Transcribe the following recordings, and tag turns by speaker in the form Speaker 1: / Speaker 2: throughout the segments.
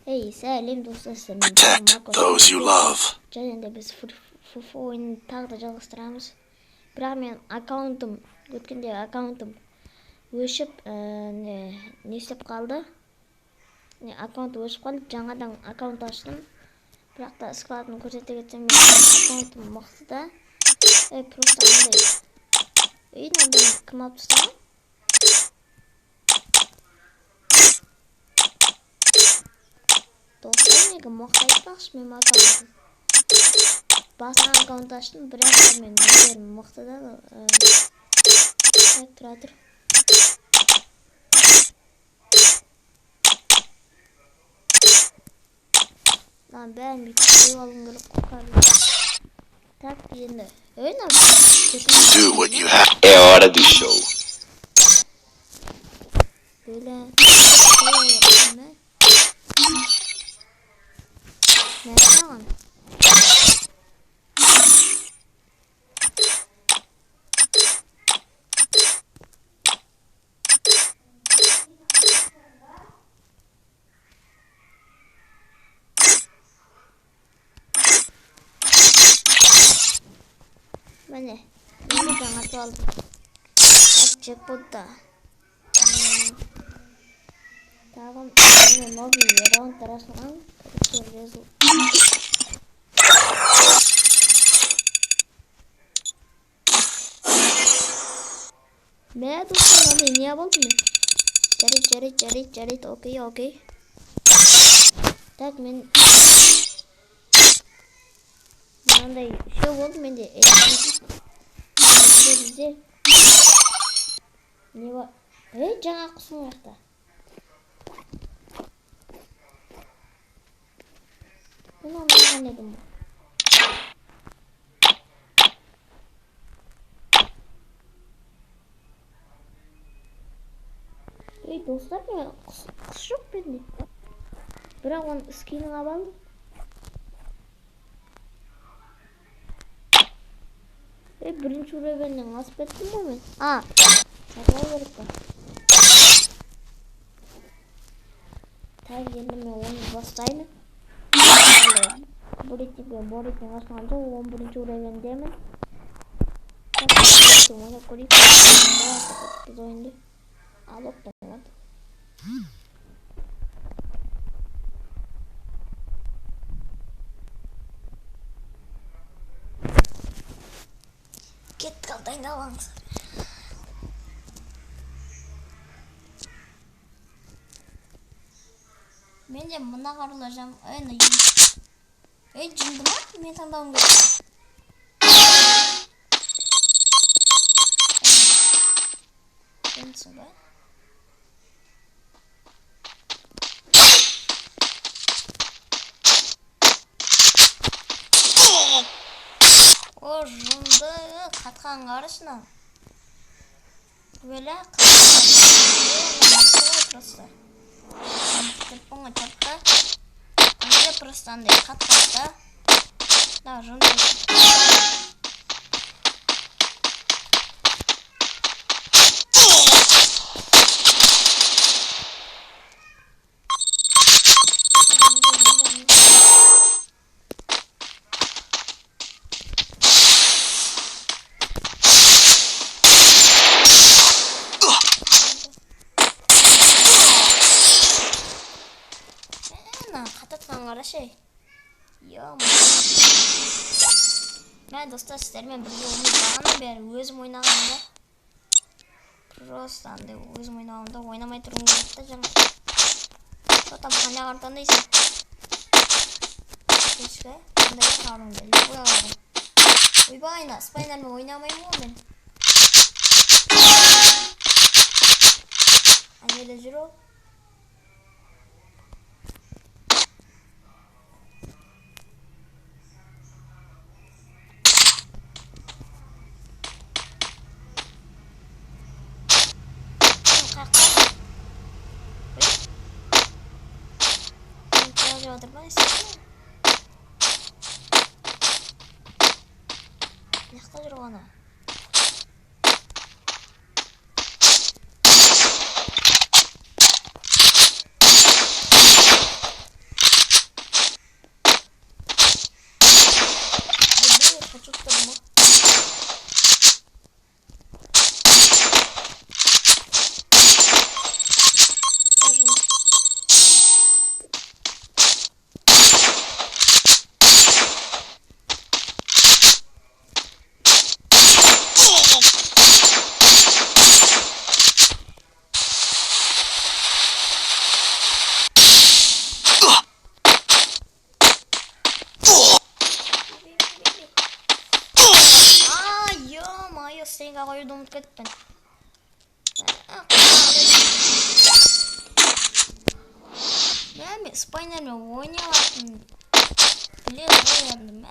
Speaker 1: Эй, сәлем достар,
Speaker 2: Protect those you love.
Speaker 1: Және біз фуфу ойынын тағы да жалғастырамыз. Бірақ мен өткенде аккаунтым өшіп, не істеп қалды. Аккаунт өшіп қалды, жаңадан аккаунт аштым. Бірақ та складын көрсете кетсем, аккаунтым мықты да. Просто андай. Мынандай кім алып тастаған? Dostlar неге мықты айтпақшы мен аккаунтым. Басқа аккаунт аштым, бірақ мен өздерім мықты да. Тұра тұр. Lan ben bir koyalım böyle kokarım. Tak yerine. Öyle mi?
Speaker 2: Do what you have. É hora do show.
Speaker 1: Böyle. Nerede lan? Mana, ini jangan soal cepet dah. Tamam, ini mobil round terus kan, terus. मैं दोस्तों मैं नहीं आवाज़ में चरी तो ओके तक मैं नंदे शो बोल मैं दे नहीं वो jangan aku semua ta mana mana itu dostlar ya kız yok bende. Бірақ onun skinini alalım. Birinci oraya benden nasip ettim mi ben? Çakal gerek var. Tabi yendim ya onu bastayını. Borik'in asmanca o 11. oraya bende hemen. Ona koyayım. Biz oyunda. Alıp da var. Git kaldı ne var? Bence buna karılacağım. Öyle cimdim ha? Ben tanıdığım gibi. Ben sonra. Жынды қатқан қарышына böyle просто телефонға чапта андай просто андай қатқанда да жынды şey. Ya ben dostlar sizlerle birlikte oynayacağım. Ben özüm oynadığımda просто андай özüm oynadığımda oynamay тұрғым келеді жаңа. Что-то бана картандайсың. Кешке қандай сұрағым келді. Ойладым. Ойбай, спайнермен ойнамаймын ғой мен. Анеле жүру. Отыр істейсің? Неқта жүр ғана? ұмытып кетіппін. Мен спайнермен ойнай алатын біле қоямын.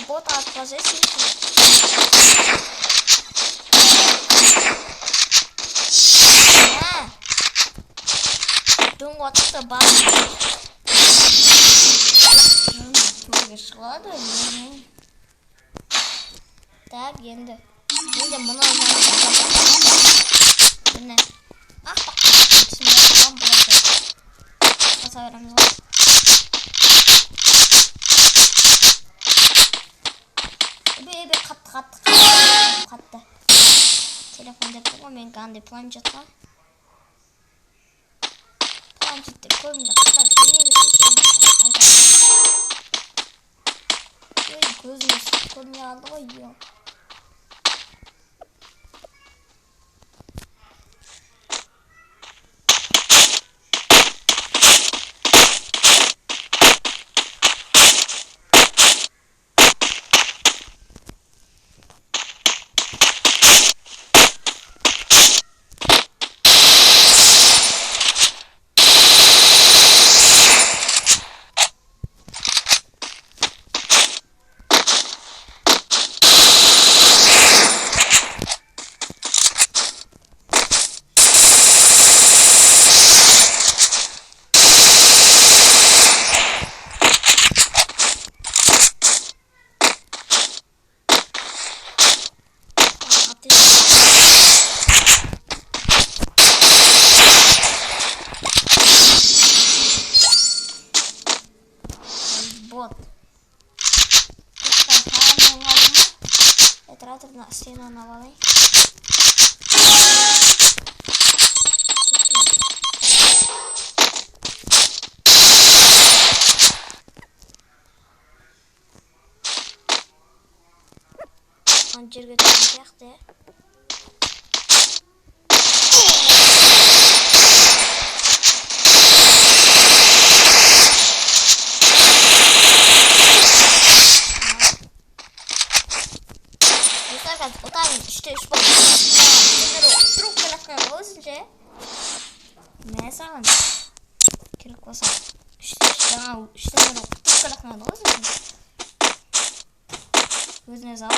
Speaker 1: Bot atmazı silsin. Tunggu atı bak. Çok çıkardı. Tak yendi. Şimdi bunu ne? Ah bak. Şimdi ben bırakacağım. Kasayarım var. қатты телефон деп тұр ғой мен қандай планшетқа планшетте көбінде қатар көзіміз көрмей қалды ғой Тратив стену навали. Он жерге түскен сияқты. Ұтайын, 3-3 болды. Трубка лаққан болсынше. Мен саған керек болса. 3-3 трубка лаққан болсынше. Өзіне зал.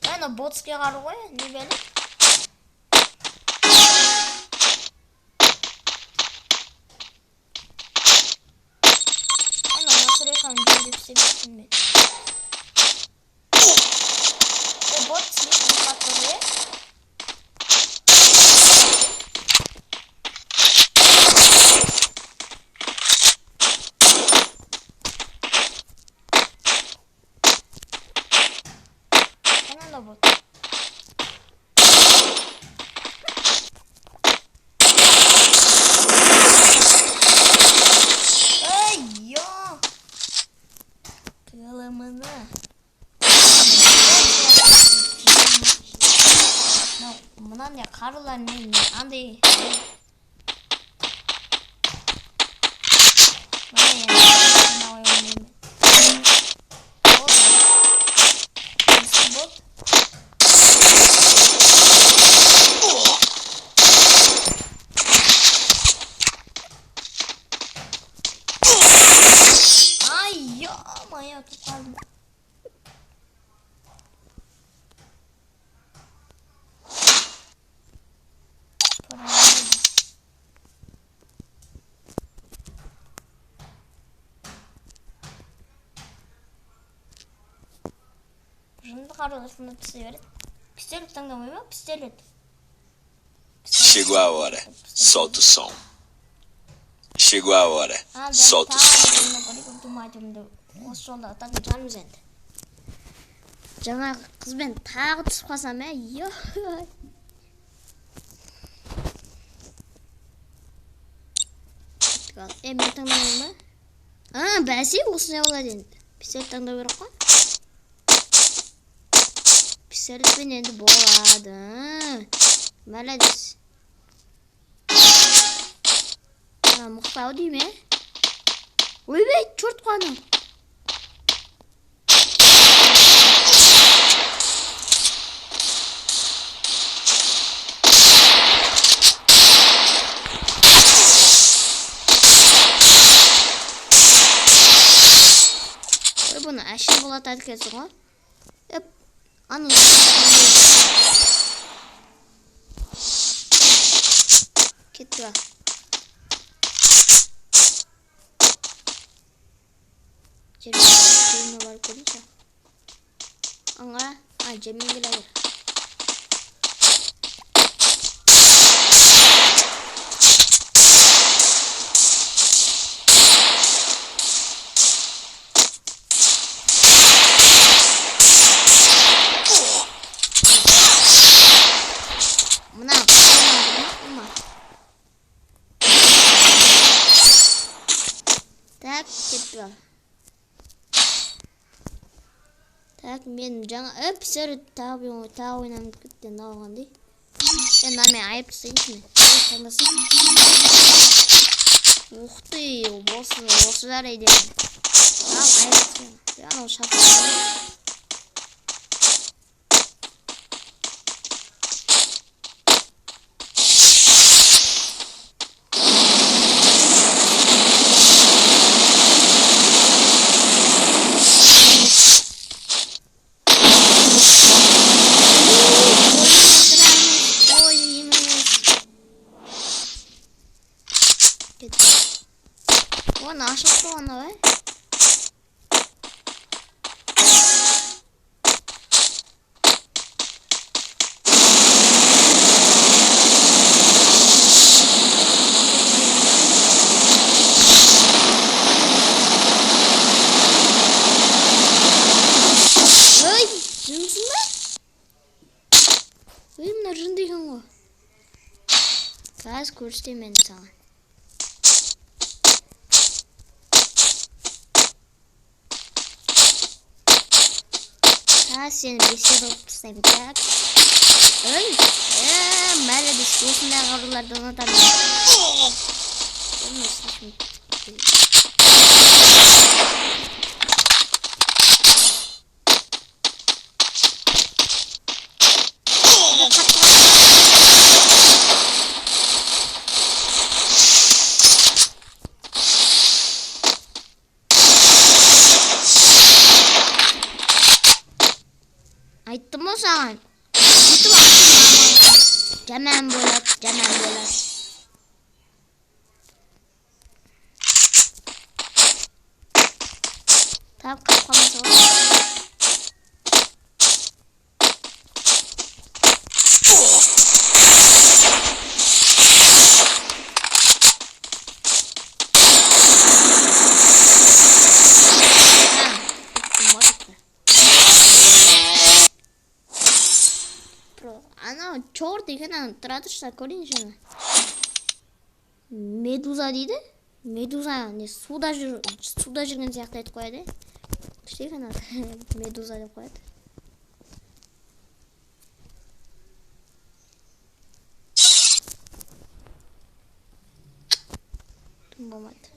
Speaker 1: Әні ботске қару ғой, не бәлі? Kan jadi sedikit nih. Bot sih tempat gue. Kan ada bot. Мынан я қарылар мен андай Carlos Pistolete também, meu pistolete.
Speaker 2: Chegou a hora. Solta o som. Chegou a hora. Solta o som.
Speaker 1: Жаңағы қызбен тағы түсіп қалсам, кетіп ал. Мен таңдамайын ба? Бәсе осындай болады енді. Пистолет таңдау керек қой. Пистолетпен енді болады. Молодец. Мықтау дей ме? Ойбай, черт қуаным. Бұны әшін болатады келсің ғой. Аны кетті ба. Жермен барып көрейінші. Аңға, жермен келе бер. Так, мен жаңа пистолет тағы ойнамын күттен алғандай. Мен айып тастайыншы мен. Таңдасын. Уқты, осы жарайды. Айып тастайын. Ол шапты. Оны ашық болғаны бай. Ой, жынсың ба? Ой, мына жын деген ғой. Қазір көрсетем мен саған. Сені бесер болып тастаймын. Так. Молодец. Осындай қаруларды ұнатамын. Айттым ғой саған. Жаман болады. Тап қапқамаса ғой. Чор деген тұра тұрса көрейінші. Медуза дейді. Медуза суда жүрген сияқты айтып қояды. Күштеген медуза деп қояды. Тым болмады.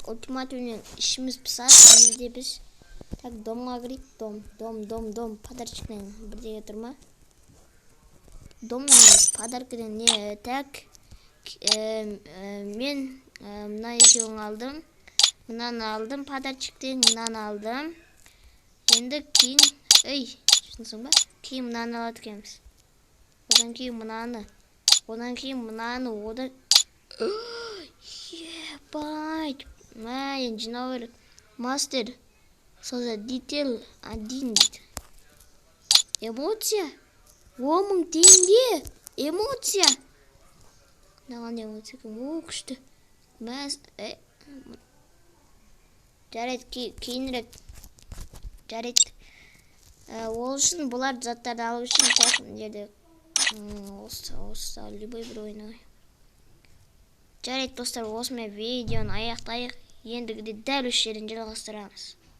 Speaker 1: Ультимативнен ішіміз пысады. Енді біз так домға кірейік. Дом. Подарчикнен бірдеге тұрма. Домнан подаркіден не так. Мен мына екеуін алдым. Мынаны алдым подарчиктен. Мынаны алдым. Енді кейін түсінсің ба? Кейін мынаны алады екенбіз. Одан кейін мынаны. Одан ебать. Мен жинау керек. Мастер создатель 1 дейді. Эмоция 10.000 теңге. Эмоция. Наған эмоция кім? Күшті. Жарайды, кейінірек. Жарайды. Ол үшін бұлар заттарды алу үшін жақын жерде осы любой бір ойнай. Жарайды достар, осымен видеоны аяқтайық. Ендігіде дәл осы жерден жалғастырамыз.